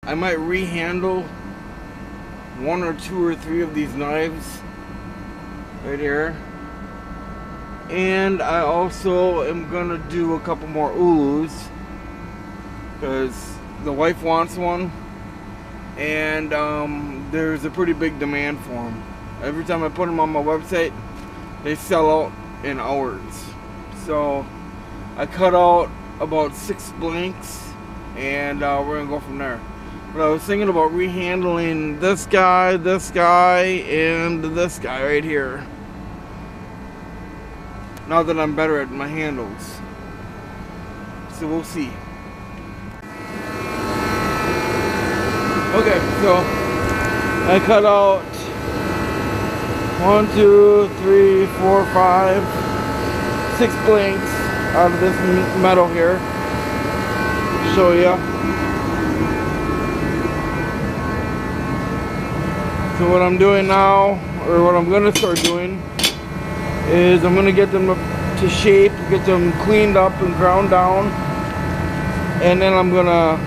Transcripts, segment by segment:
I might rehandle 1 or 2 or 3 of these knives right here. And I also am gonna do a couple more Ulus because the wife wants one, and there's a pretty big demand for them. Every time I put them on my website, they sell out in hours. So I cut out about 6 blanks, and we're gonna go from there. But I was thinking about rehandling this guy, and this guy right here, now that I'm better at my handles. So we'll see. Okay, so I cut out 1, 2, 3, 4, 5, 6 blanks out of this metal here. Show ya. So what I'm doing now, or what I'm gonna start doing, is I'm gonna get them to shape, get them cleaned up and ground down, and then I'm gonna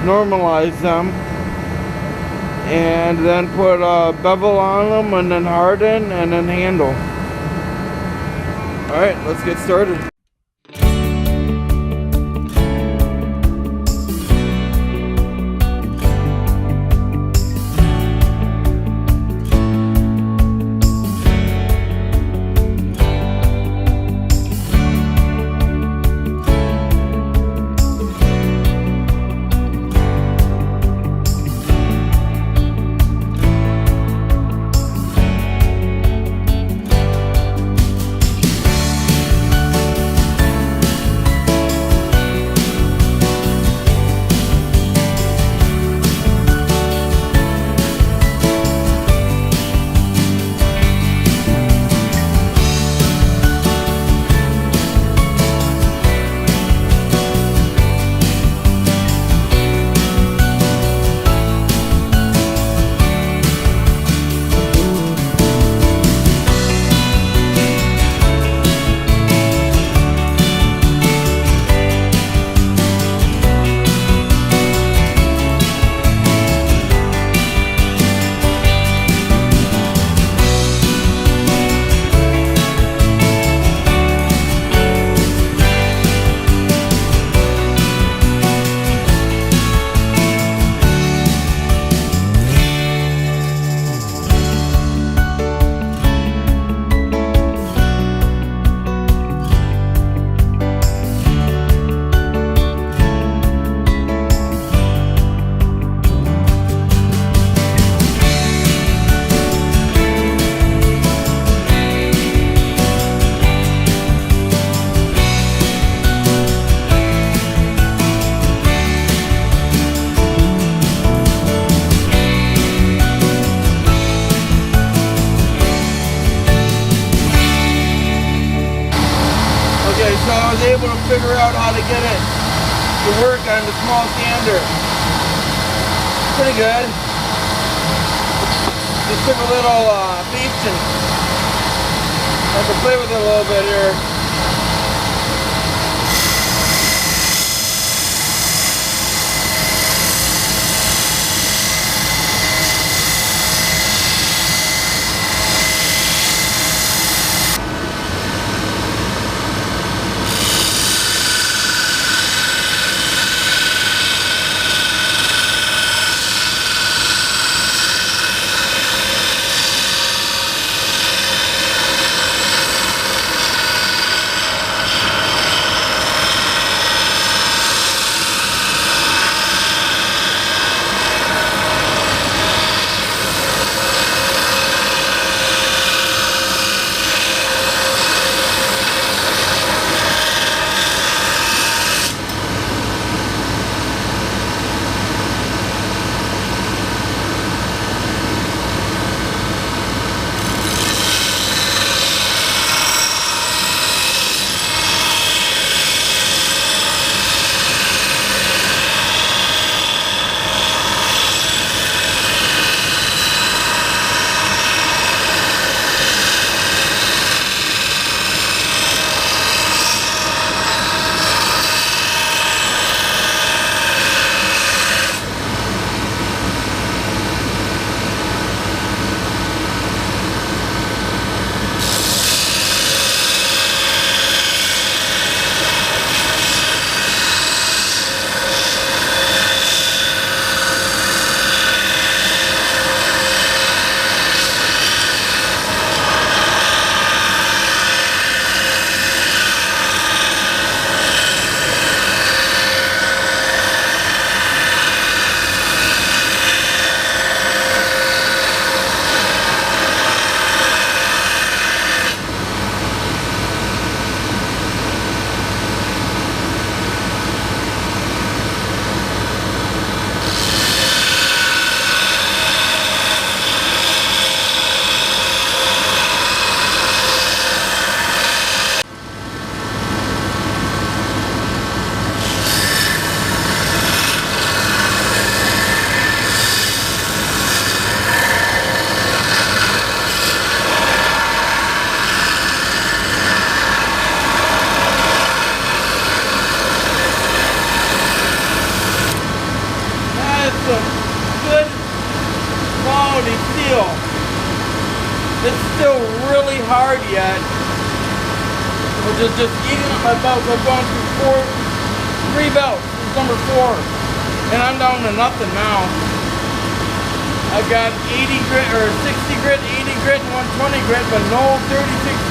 normalize them, and then put a bevel on them, and then harden, and then handle. Alright, let's get started. So I was able to figure out how to get it to work on the small sander. Pretty good. Just took a little patience. I have to play with it a little bit here. some good quality steel. It's still really hard yet, which is just eating up my belts. I've gone through 3 belts. This is number 4, and I'm down to nothing now. I've got 80 grit or 60 grit, 80 grit, and 120 grit, but no 36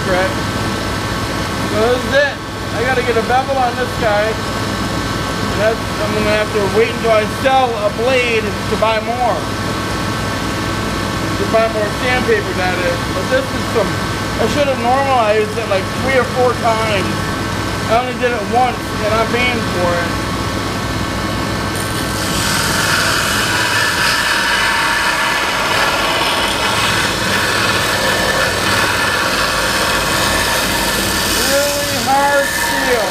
grit. So this is it. I got to get a bevel on this guy. And I'm going to have to wait until I sell a blade to buy more. To buy more sandpaper, that is. But this is some, I should have normalized it like 3 or 4 times. I only did it once, and I'm paying for it. Really hard steel.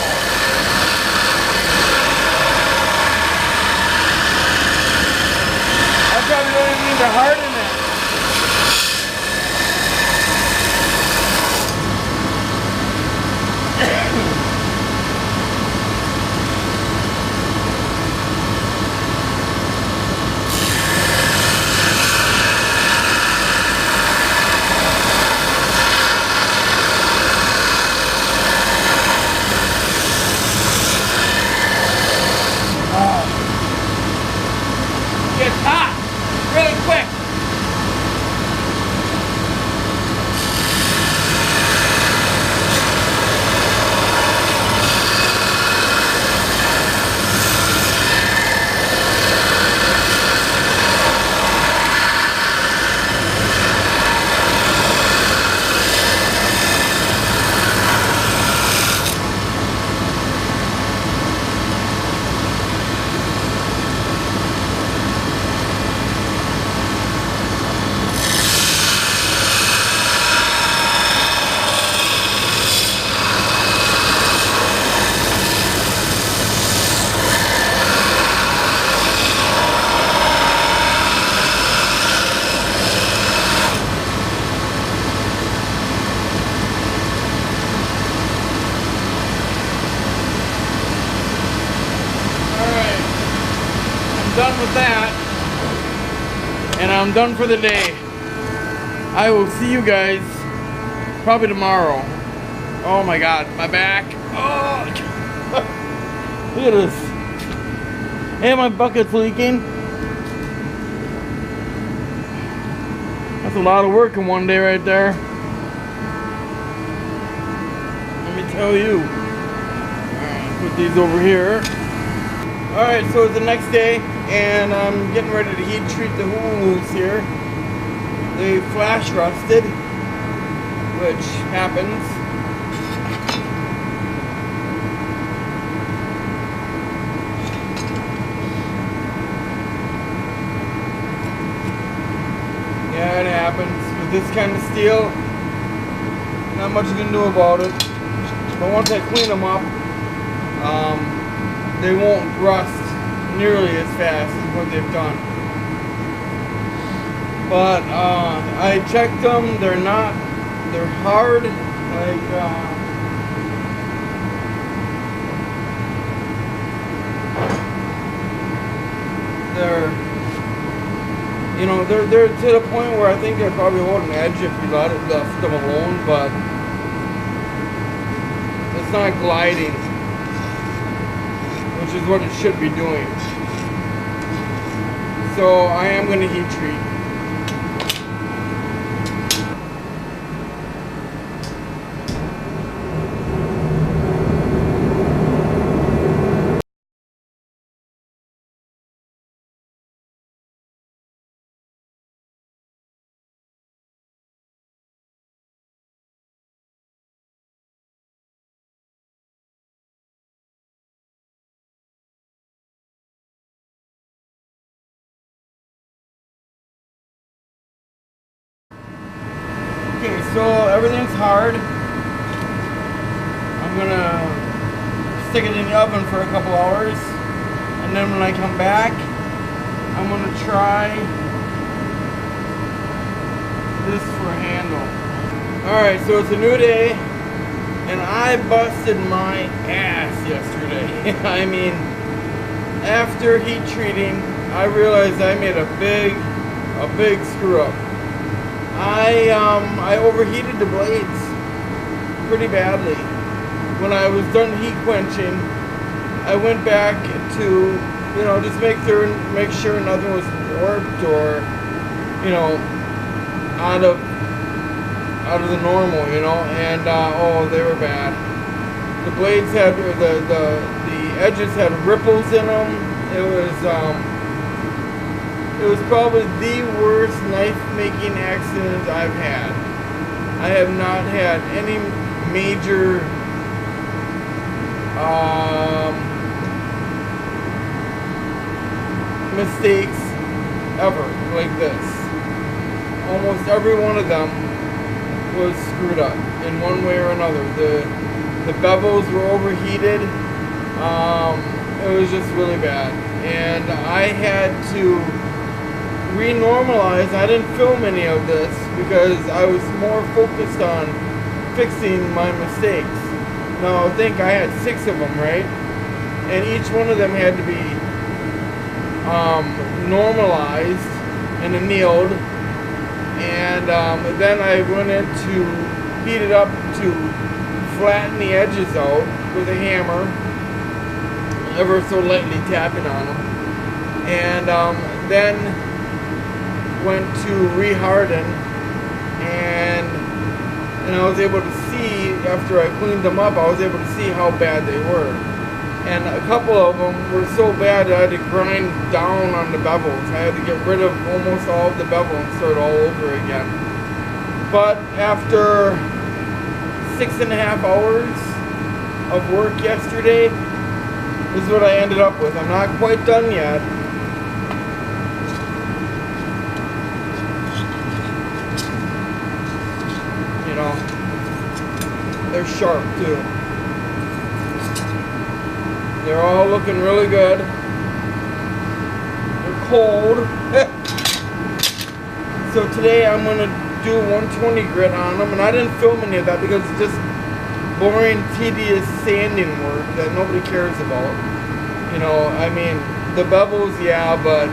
I probably don't even need to harden it. Gets hot really quick. Done with that, and I'm done for the day. I will see you guys probably tomorrow. Oh my god, my back. Oh, look at this. And my bucket's leaking. That's a lot of work in one day right there. Let me tell you. Alright, put these over here. Alright, so it's the next day, and I'm getting ready to heat treat the Hulus here. They flash rusted, which happens. Yeah, it happens. With this kind of steel, not much you can do about it. But once I clean them up, they won't rust nearly as fast as what they've done. But I checked them, they're hard, like they're to the point where I think they'd probably hold an edge if you left them alone, but it's not gliding, which is what it should be doing. So I am going to heat treat. Okay, so everything's hard. I'm gonna stick it in the oven for a couple hours, and then when I come back, I'm gonna try this for a handle. Alright, so it's a new day, and I busted my ass yesterday. I mean, after heat treating I realized I made a big screw up. I overheated the blades pretty badly. When I was done heat quenching, I went back to, just make sure nothing was warped or, out of the normal, and oh, they were bad. The blades had the edges had ripples in them. It was probably the worst knife making accident I've had. I have not had any major mistakes ever like this. Almost every one of them was screwed up in one way or another. The bevels were overheated. It was just really bad, and I had to renormalize. I didn't film any of this because I was more focused on fixing my mistakes. Now I think I had 6 of them, right? And each one of them had to be normalized and annealed, and then I went in to heat it up to flatten the edges out with a hammer, ever so lightly tapping on them, and then went to reharden, and I was able to see, after I cleaned them up, I was able to see how bad they were. And a couple of them were so bad that I had to grind down on the bevels. I had to get rid of almost all of the bevel and start all over again. But after 6.5 hours of work yesterday, this is what I ended up with. I'm not quite done yet. They're sharp too. They're all looking really good. They're cold. So today I'm going to do 120 grit on them, and I didn't film any of that because it's just boring, tedious sanding work that nobody cares about. I mean, the bevels, yeah, but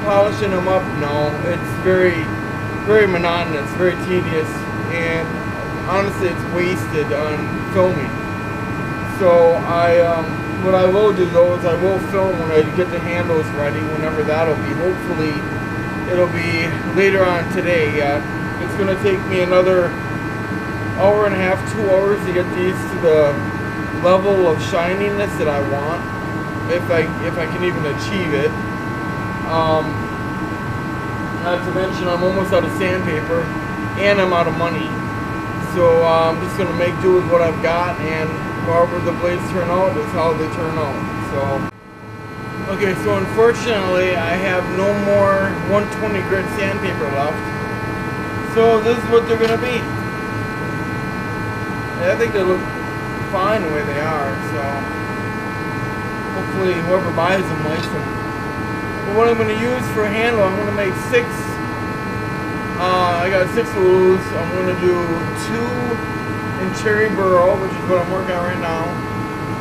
polishing them up, no. It's very, very monotonous, very tedious, and honestly, it's wasted on filming. So what I will do though is I will film when I get the handles ready, whenever that'll be. Hopefully, it'll be later on today yet. It's going to take me another hour and a half, 2 hours to get these to the level of shininess that I want, if I can even achieve it. Not to mention, I'm almost out of sandpaper, and I'm out of money. So I'm just going to make do with what I've got, and however the blades turn out is how they turn out. Okay, so unfortunately I have no more 120 grit sandpaper left. So this is what they're going to be. I think they look fine the way they are, so hopefully whoever buys them likes them. But what I'm going to use for a handle, I'm going to make 6. I got 6 Ulus. I'm going to do 2 in Cherry Burl, which is what I'm working on right now.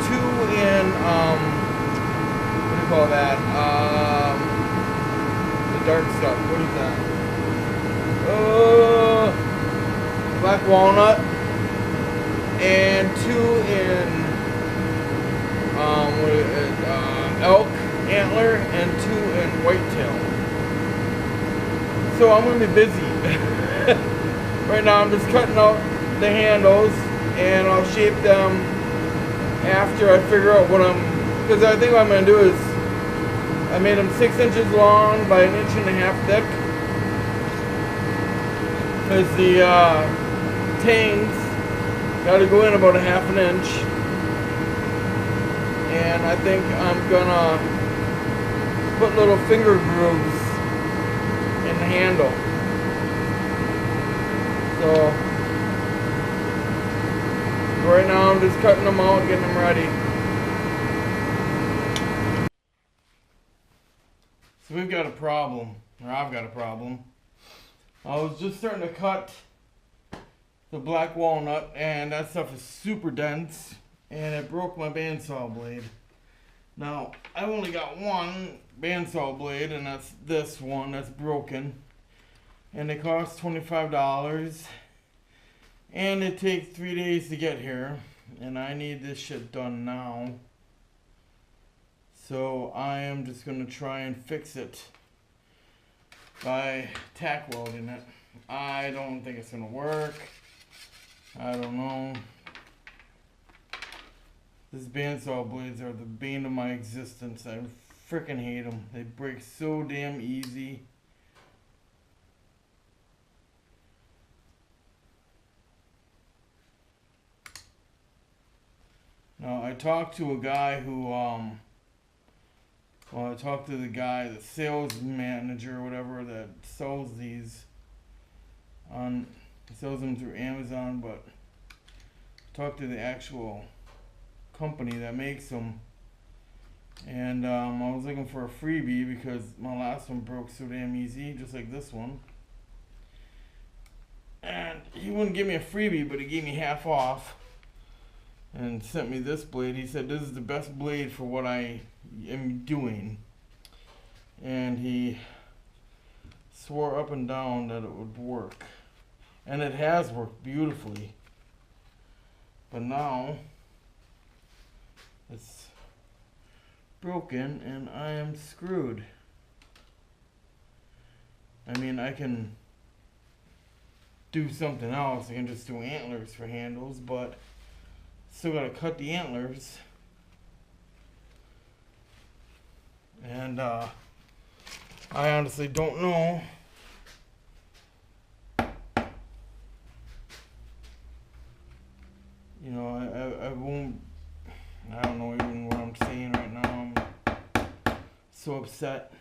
2 in, what do you call that? The dark stuff. What is that? Black Walnut. And 2 in, Elk Antler, and 2 in Whitetail. So I'm going to be busy. Right now I'm just cutting out the handles, and I'll shape them after I figure out what because I think what I'm going to do is, I made them 6 inches long by 1.5 inches thick, because the tangs got to go in about 1/2 inch, and I think I'm going to put little finger grooves in the handle. So right now I'm just cutting them out and getting them ready. So we've got a problem, or I've got a problem. I was just starting to cut the black walnut, and that stuff is super dense, and it broke my bandsaw blade. Now, I've only got one bandsaw blade, and that's this one that's broken. And it costs $25. And it takes 3 days to get here. And I need this shit done now. So I am just going to try and fix it by tack welding it. I don't think it's going to work. I don't know. These bandsaw blades are the bane of my existence. I freaking hate them. They break so damn easy. Now, I talked to a guy who, I talked to the guy, the sales manager or whatever that sells these. He sells them through Amazon, but talked to the actual company that makes them. And I was looking for a freebie because my last one broke so damn easy, just like this one. And he wouldn't give me a freebie, but he gave me half off and sent me this blade. He said this is the best blade for what I am doing. And he swore up and down that it would work. And it has worked beautifully. But now it's broken and I am screwed. I mean, I can do something else. I can just do antlers for handles, but still gotta cut the antlers. And I honestly don't know you know, I won't, I don't know even what I'm saying right now. I'm so upset.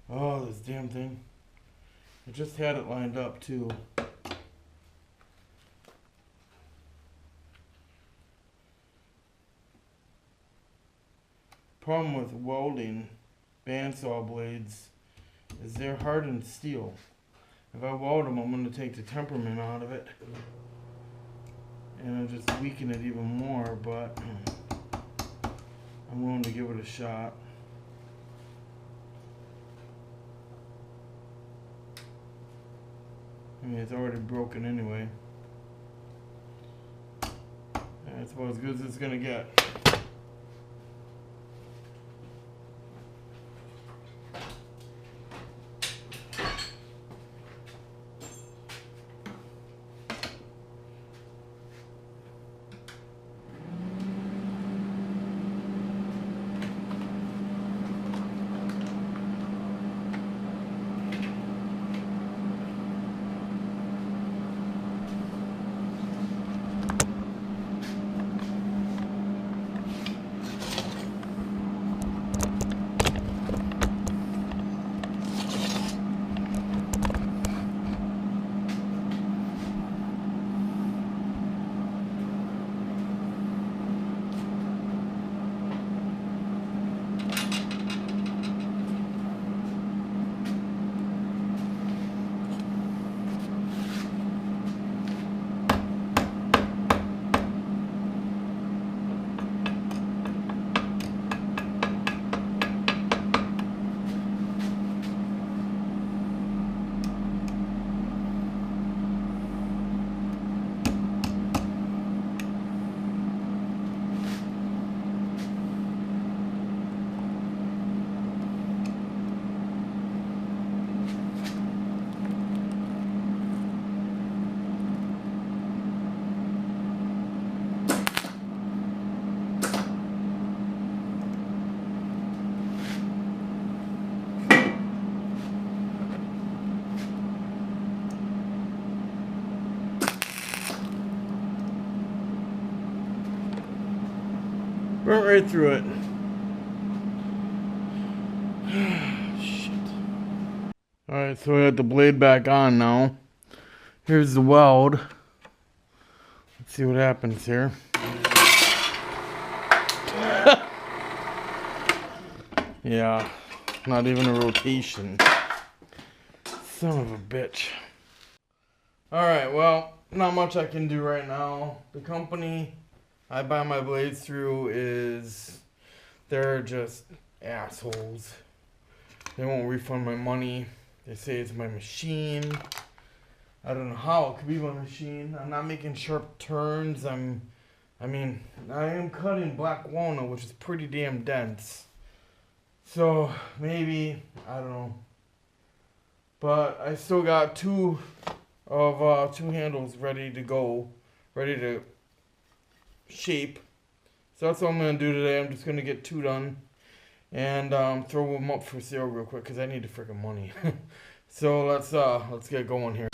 Oh, this damn thing. I just had it lined up too. Problem with welding bandsaw blades is they're hardened steel. If I weld them, I'm going to take the temperament out of it. And I'll just weaken it even more, but I'm willing to give it a shot. I mean, it's already broken anyway. That's about as good as it's going to get. Went right through it. Shit. Alright, so we got the blade back on now. Here's the weld. Let's see what happens here. Yeah, not even a rotation. Son of a bitch. Alright, well, not much I can do right now. The company I buy my blades through they're just assholes. They won't refund my money. They say it's my machine. I don't know how it could be my machine. I'm not making sharp turns. I am cutting black walnut, which is pretty damn dense. So maybe, I don't know. But I still got two handles ready to go, ready to shape. So that's what I'm gonna do today. I'm just gonna get 2 done and throw them up for sale real quick because I need the freaking money. So let's get going here.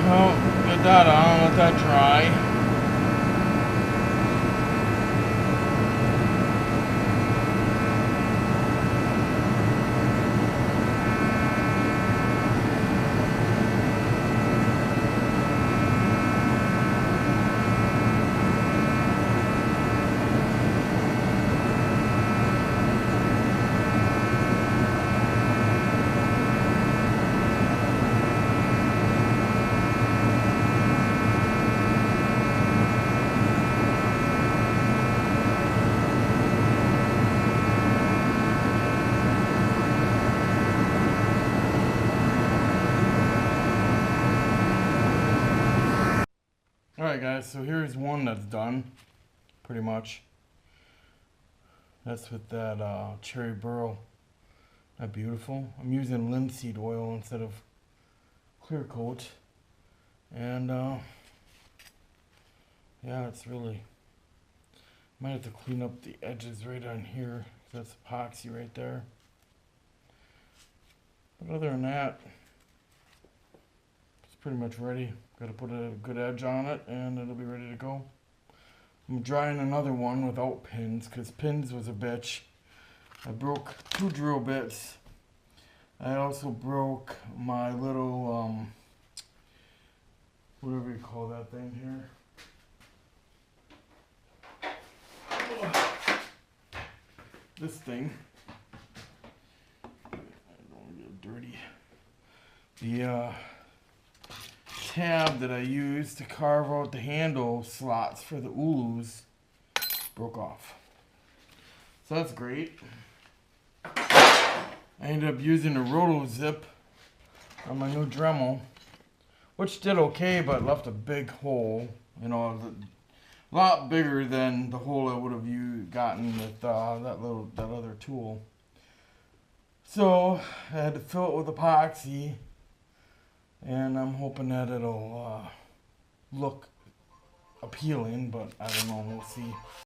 Well, get that on, let that dry. Alright guys, so here's one that's done, pretty much. That's with that cherry burl. Not beautiful. I'm using linseed oil instead of clear coat. And yeah, it's really, might have to clean up the edges right on here. That's epoxy right there. But other than that, it's pretty much ready. Got to put a good edge on it and it'll be ready to go. I'm drying another one without pins because pins was a bitch. I broke 2 drill bits. I also broke my little, whatever you call that thing here. This thing. I don't want to get dirty. The tab that I used to carve out the handle slots for the Ulus broke off. So that's great. I ended up using a roto zip on my new Dremel, which did okay, but left a big hole. You know, a lot bigger than the hole I would have gotten with that other tool. So I had to fill it with epoxy. And I'm hoping that it'll look appealing, but I don't know, we'll see.